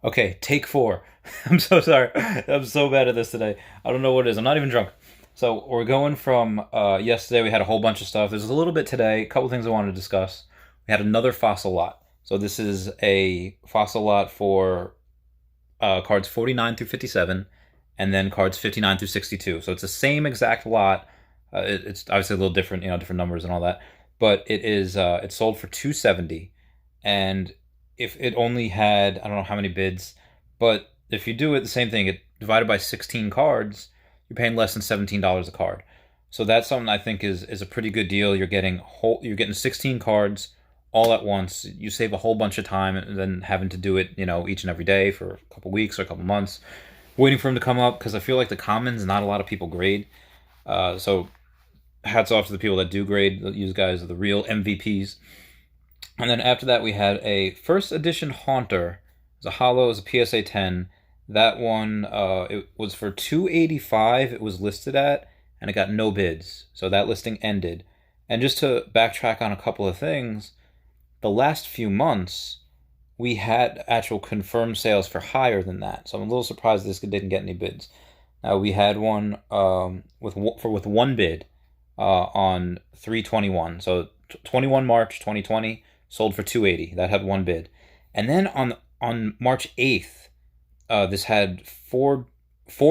Okay, take four. I'm so sorry. I'm so bad at this today. I don't know what it is. I'm not even drunk. So we're going from yesterday. We had a whole bunch of stuff. There's a little bit today. A couple things I wanted to discuss. We had another fossil lot. So this is a fossil lot for cards 49 through 57, and then cards 59 through 62. So it's the same exact lot. It's obviously a little different, different numbers and all that. But it's sold for 270, and if it only had, I don't know how many bids, but if you do it the same thing, it divided by 16 cards, you're paying less than $17 a card. So that's something I think is a pretty good deal. You're getting 16 cards all at once. You save a whole bunch of time and then having to do it, each and every day for a couple weeks or a couple months, waiting for them to come up because I feel like the commons, not a lot of people grade. So hats off to the people that do grade. You guys are the real MVPs. And then after that, we had a first edition Haunter. It was a hollow, it was a PSA 10. That one, it was for 285. It was listed at, and it got no bids. So that listing ended. And just to backtrack on a couple of things, the last few months, we had actual confirmed sales for higher than that. So I'm a little surprised this didn't get any bids. Now we had one with one bid on 321. So 21 March 2020 sold for 280. That had one bid. And then on March 8th, this had four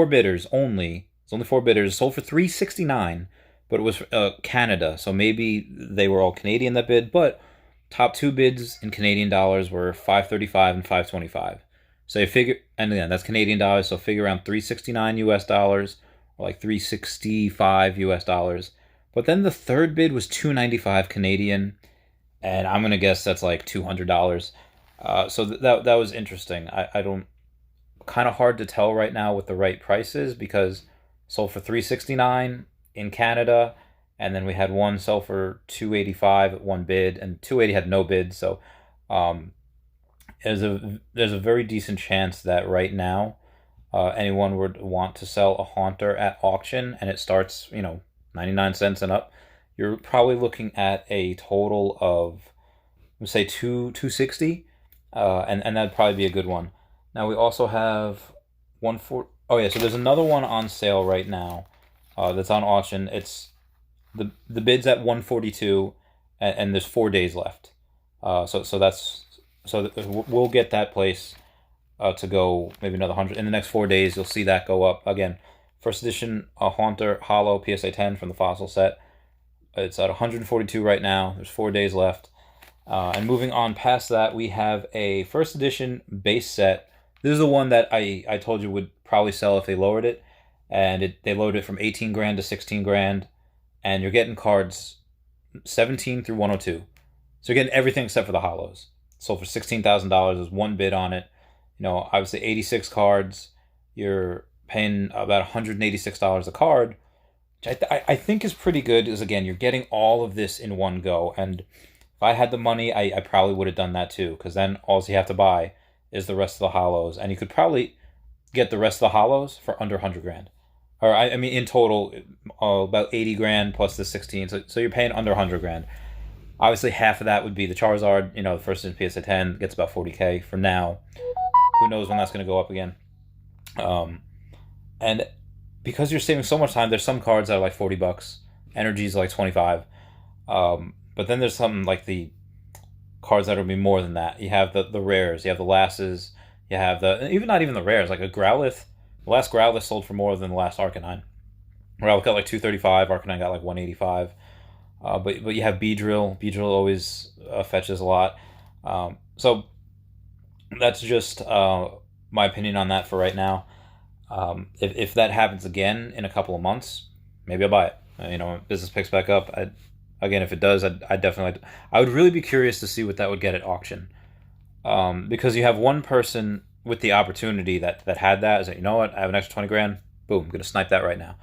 bidders only. It's only four bidders. Sold for 369, but it was Canada. So maybe they were all Canadian that bid, but top two bids in Canadian dollars were 535 and 525. So you figure, and again, that's Canadian dollars, so figure around 369 US dollars or like 365 US dollars. But then the third bid was 295 Canadian, and I'm gonna guess that's like $200. So that was interesting. I don't, kind of hard to tell right now what the right price is because sold for 369 in Canada, and then we had one sell for 285 at one bid, and 280 had no bid. So um, there's a very decent chance that right now anyone would want to sell a Haunter at auction, and it starts 99 cents and up. You're probably looking at a total of, let's say, 260, and that'd probably be a good one. Now we also have one for, oh yeah, so there's another one on sale right now that's on auction. It's the bid's at 142, and there's 4 days left. We'll get that place to go maybe another 100 in the next 4 days. You'll see that go up again. First edition Haunter Hollow PSA 10 from the Fossil set. It's at 142 right now. There's 4 days left. And moving on past that, we have a first edition base set. This is the one that I told you would probably sell if they lowered it. And they lowered it from 18 grand to 16 grand. And you're getting cards 17 through 102. So you're getting everything except for the hollows. Sold for $16,000. There's one bid on it. Obviously 86 cards. You're paying about $186 a card, which I think is pretty good. Because again, you're getting all of this in one go. And if I had the money, I probably would have done that too. Because then all you have to buy is the rest of the hollows, and you could probably get the rest of the hollows for under 100 grand. Or I mean, in total, about 80 grand plus the 16. So you're paying under 100 grand. Obviously, half of that would be the Charizard. The first in PSA 10 gets about 40K for now. Who knows when that's going to go up again? And because you're saving so much time, there's some cards that are like $40. Energies like 25. But then there's some like the cards that will be more than that. You have the rares. You have the lasses. You have even not even the rares. Like a Growlithe. The last Growlithe sold for more than the last Arcanine. Growlithe got like 235. Arcanine got like 185. But you have Beedrill. Beedrill always fetches a lot. So that's just my opinion on that for right now. If that happens again in a couple of months, maybe I'll buy it. When business picks back up. Again, if it does, I definitely. I would really be curious to see what that would get at auction. Because you have one person with the opportunity that had that is that, you know what, I have an extra 20 grand. Boom, I'm gonna snipe that right now.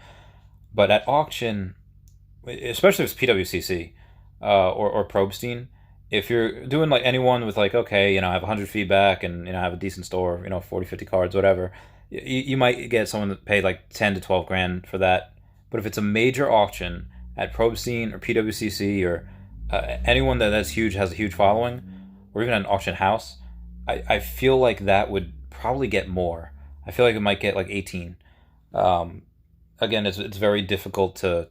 But at auction, especially if it's PWCC or Probstein, if you're doing like anyone with like, okay, I have 100 feedback and I have a decent store, 40, 50 cards, whatever, you might get someone that paid like 10 to 12 grand for that. But if it's a major auction at Probstein or PWCC or anyone that's huge, has a huge following, or even an auction house, I feel like that would probably get more. I feel like it might get like 18. Um, Again, it's very difficult to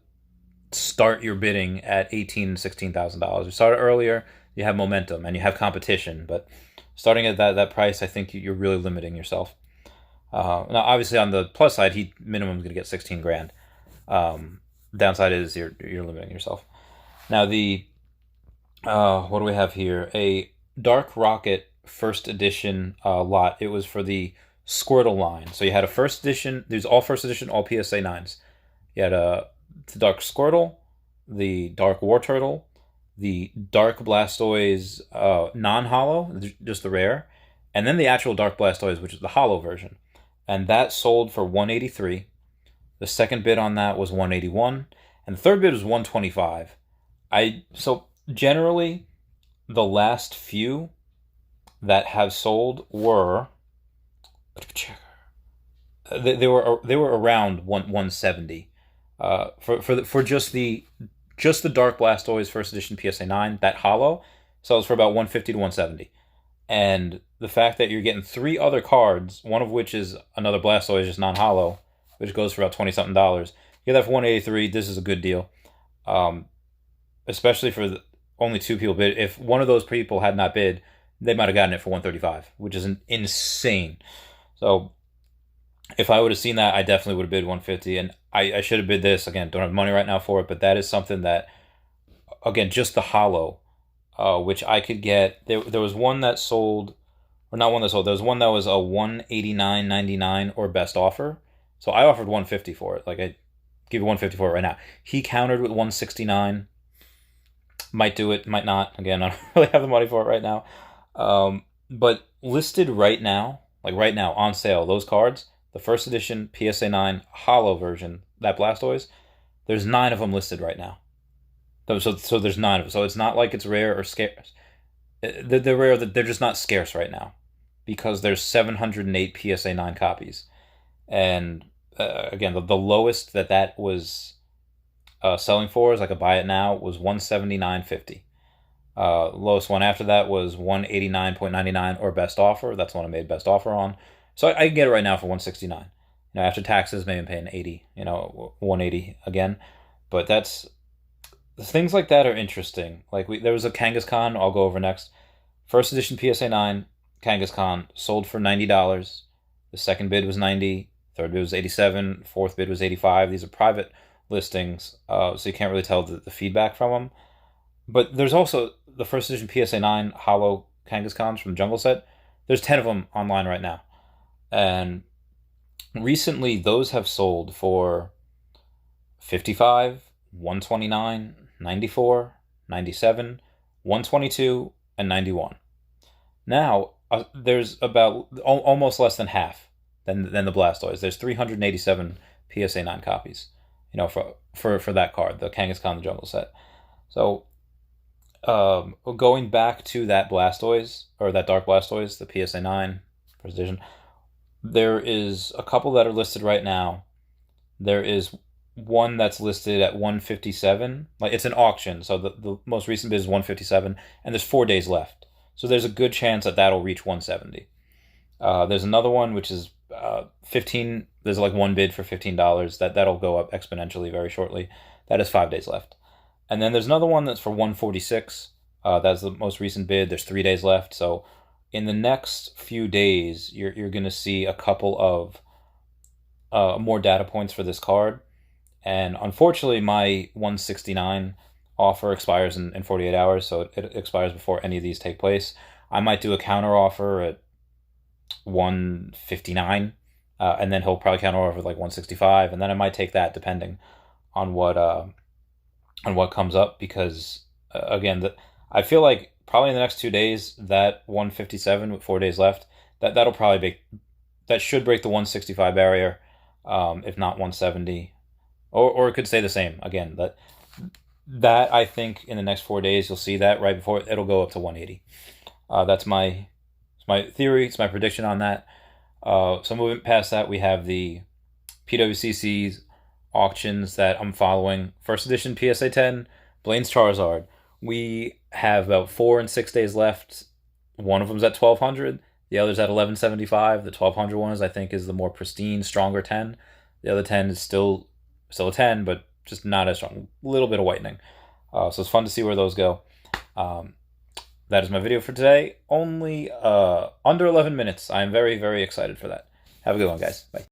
start your bidding at $18,000 to $16,000. You start it earlier, you have momentum and you have competition, but starting at that price, I think you're really limiting yourself. Now, obviously, on the plus side, he minimum is going to get 16 grand. Downside is you're limiting yourself. Now the what do we have here? A Dark Rocket first edition lot. It was for the Squirtle line. So you had a first edition. There's all first edition, all PSA nines. You had the Dark Squirtle, the Dark War Turtle, the Dark Blastoise non-hollow, just the rare, and then the actual Dark Blastoise, which is the hollow version, and that sold for 183. The second bid on that was 181, and the third bid was 125. So generally the last few that have sold were they were around 170. For just the Dark Blastoise first edition PSA 9, that hollow sells for about 150 to 170. And the fact that you're getting three other cards, one of which is another Blastoise just non-hollow, which goes for about 20 something dollars. You get that for 183. This is a good deal. Especially for only two people bid. If one of those people had not bid, they might have gotten it for 135, which is insane. So if I would have seen that, I definitely would have bid 150. And I should have bid this. Again, don't have money right now for it, but that is something that, again, just the hollow, which I could get. There was one that sold, or not one that sold. There was one that was a 189.99 or best offer. So I offered 150 for it. Like, I give you 150 for it right now. He countered with 169. Might do it, might not. Again, I don't really have the money for it right now. But listed right now, like right now, on sale, those cards, the first edition PSA 9 hollow version, that Blastoise, there's 9 of them listed right now. So there's 9 of them. So it's not like it's rare or scarce. They're rare, they're just not scarce right now. Because there's 708 PSA 9 copies. And again, the lowest that was selling for, as I could buy it now, was 179.50. Lowest one after that was 189.99 or best offer. That's the one I made best offer on. So I can get it right now for 169. After taxes, maybe I'm paying 80. 180 again. But that's things like that are interesting. Like there was a Kangaskhan I'll go over next. First edition PSA 9 Kangaskhan sold for $90. The second bid was 90. Third bid was 87. Fourth bid was 85. These are private listings, so you can't really tell the feedback from them. But there's also the first edition PSA 9 hollow Kangaskhan's from the Jungle Set. There's 10 of them online right now. And recently, those have sold for 55, 129, 94, 97, 122, and 91. Now, there's about almost less than half than the Blastoise. There's 387 PSA 9 copies, for that card, the Kangaskhan the Jungle Set. So, going back to that Blastoise, or that Dark Blastoise, the PSA 9 first edition, there is a couple that are listed right now. There is one that's listed at 157. Like, it's an auction, so the most recent bid is 157, and there's 4 days left. So there's a good chance that that'll reach 170. There's another one which is 15. There's like one bid for $15. That'll go up exponentially very shortly. That is 5 days left. And then there's another one that's for 146. That's the most recent bid. There's 3 days left. So in the next few days, you're going to see a couple of more data points for this card. And unfortunately, my 169 offer expires in 48 hours, so it expires before any of these take place. I might do a counter offer at 159, and then he'll probably counter offer like 165, and then I might take that depending on what comes up, because again, I feel like probably in the next 2 days, that 157 with 4 days left, that'll probably that should break the 165 barrier, if not 170, or it could stay the same. Again, that I think in the next 4 days you'll see that right before it'll go up to 180. That's my theory. It's my prediction on that. So moving past that, we have the PWCC's auctions that I'm following. First edition PSA 10, Blaine's Charizard. We have about 4 and 6 days left. One of them's at 1,200. The other's at 1175. The 1200 one is, I think, is the more pristine, stronger 10. The other 10 is still a 10, but just not as strong. A little bit of whitening. So it's fun to see where those go. That is my video for today. Only under 11 minutes. I'm very, very excited for that. Have a good one, guys. Bye.